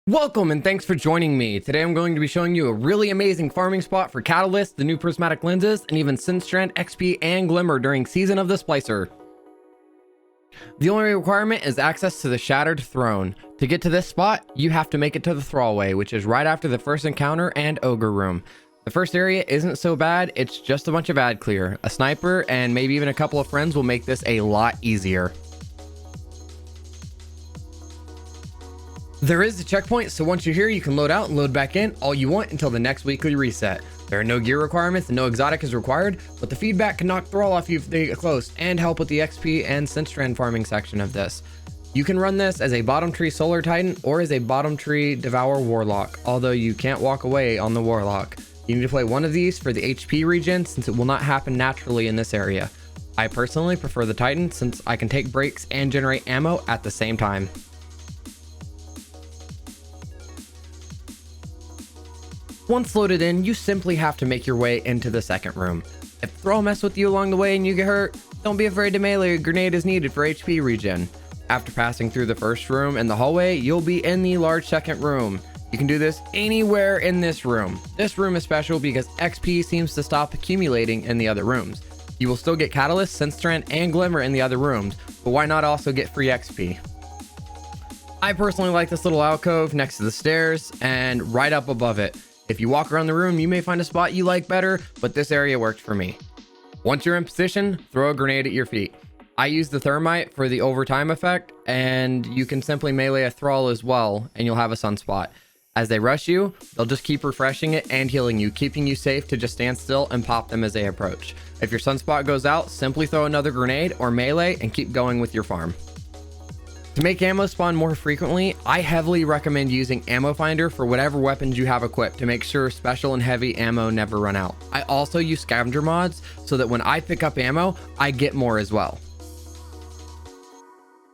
Welcome and thanks for joining me. Today I'm going to be showing you a really amazing farming spot for Catalyst, the new prismatic lenses, and even Synstrand, XP, and Glimmer during Season of the Splicer. The only requirement is access to the Shattered Throne. To get to this spot, you have to make it to the Thrallway, which is right after the first encounter and Ogre Room. The first area isn't so bad, it's just a bunch of ad clear. A sniper and maybe even a couple of friends will make this a lot easier. There is a checkpoint, so once you're here, you can load out and load back in all you want until the next weekly reset. There are no gear requirements and no exotic is required, but the feedback can knock Thrall off you if they get close and help with the XP and Synstrand farming section of this. You can run this as a bottom tree Solar Titan or as a bottom tree Devour Warlock, although you can't walk away on the Warlock. You need to play one of these for the HP regen since it will not happen naturally in this area. I personally prefer the Titan since I can take breaks and generate ammo at the same time. Once loaded in, you simply have to make your way into the second room. If Thrall mess with you along the way and you get hurt, don't be afraid to melee, a grenade is needed for HP regen. After passing through the first room and the hallway, you'll be in the large second room. You can do this anywhere in this room. This room is special because XP seems to stop accumulating in the other rooms. You will still get Catalyst, Synstrand, and Glimmer in the other rooms, but why not also get free XP? I personally like this little alcove next to the stairs and right up above it. If you walk around the room, you may find a spot you like better, but this area worked for me. Once you're in position, throw a grenade at your feet. I use the thermite for the overtime effect, and you can simply melee a Thrall as well, and you'll have a sunspot. As they rush you, they'll just keep refreshing it and healing you, keeping you safe to just stand still and pop them as they approach. If your sunspot goes out, simply throw another grenade or melee and keep going with your farm. To make ammo spawn more frequently, I heavily recommend using Ammo Finder for whatever weapons you have equipped to make sure special and heavy ammo never run out. I also use scavenger mods so that when I pick up ammo, I get more as well.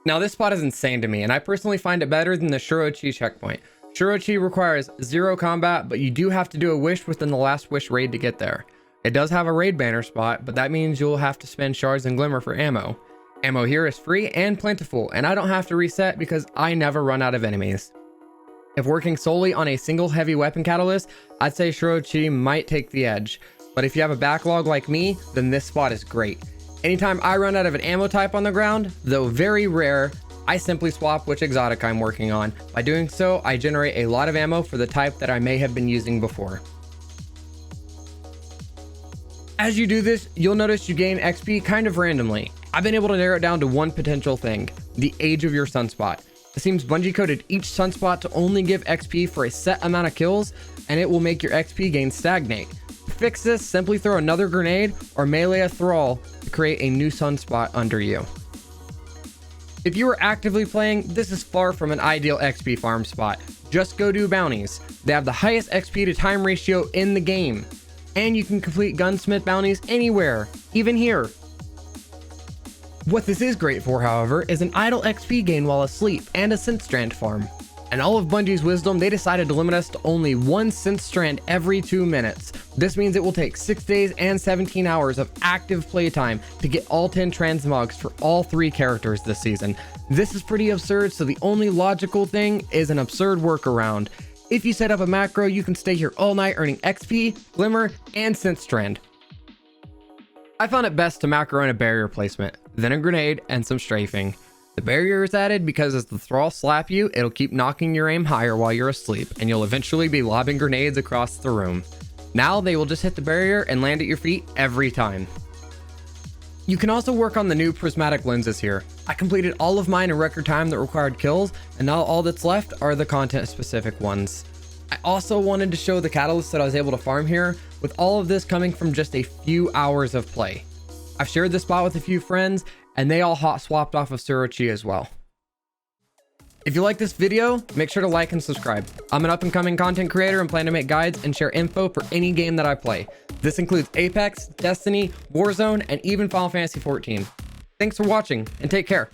Now this spot is insane to me, and I personally find it better than the Shurochi checkpoint. Shurochi requires 0 combat, but you do have to do a wish within the last wish raid to get there. It does have a raid banner spot, but that means you'll have to spend shards and glimmer for ammo. Ammo here is free and plentiful, and I don't have to reset because I never run out of enemies. If working solely on a single heavy weapon catalyst, I'd say Shurochi might take the edge, but if you have a backlog like me, then this spot is great. Anytime I run out of an ammo type on the ground, though very rare, I simply swap which exotic I'm working on. By doing so, I generate a lot of ammo for the type that I may have been using before. As you do this, you'll notice you gain XP kind of randomly. I've been able to narrow it down to one potential thing, the age of your sunspot. It seems Bungie coded each sunspot to only give XP for a set amount of kills, and it will make your XP gain stagnate. To fix this, simply throw another grenade or melee a Thrall to create a new sunspot under you. If you are actively playing, this is far from an ideal XP farm spot. Just go do bounties. They have the highest XP to time ratio in the game. And you can complete gunsmith bounties anywhere, even here. What this is great for, however, is an idle XP gain while asleep and a Synstrand farm. In all of Bungie's wisdom, they decided to limit us to only one Synstrand every 2 minutes. This means it will take 6 days and 17 hours of active playtime to get all 10 transmogs for all 3 characters this season. This is pretty absurd, so the only logical thing is an absurd workaround. If you set up a macro, you can stay here all night earning XP, Glimmer, and Synstrand. I found it best to macro in a barrier placement, then a grenade, and some strafing. The barrier is added because as the Thrall slap you, it'll keep knocking your aim higher while you're asleep, and you'll eventually be lobbing grenades across the room. Now they will just hit the barrier and land at your feet every time. You can also work on the new prismatic lenses here. I completed all of mine in record time that required kills, and now all that's left are the content specific ones. I also wanted to show the catalyst that I was able to farm here, with all of this coming from just a few hours of play. I've shared this spot with a few friends, and they all hot swapped off of Shurochi as well. If you like this video, make sure to like and subscribe. I'm an up and coming content creator and plan to make guides and share info for any game that I play. This includes Apex, Destiny, Warzone, and even Final Fantasy XIV. Thanks for watching, and take care.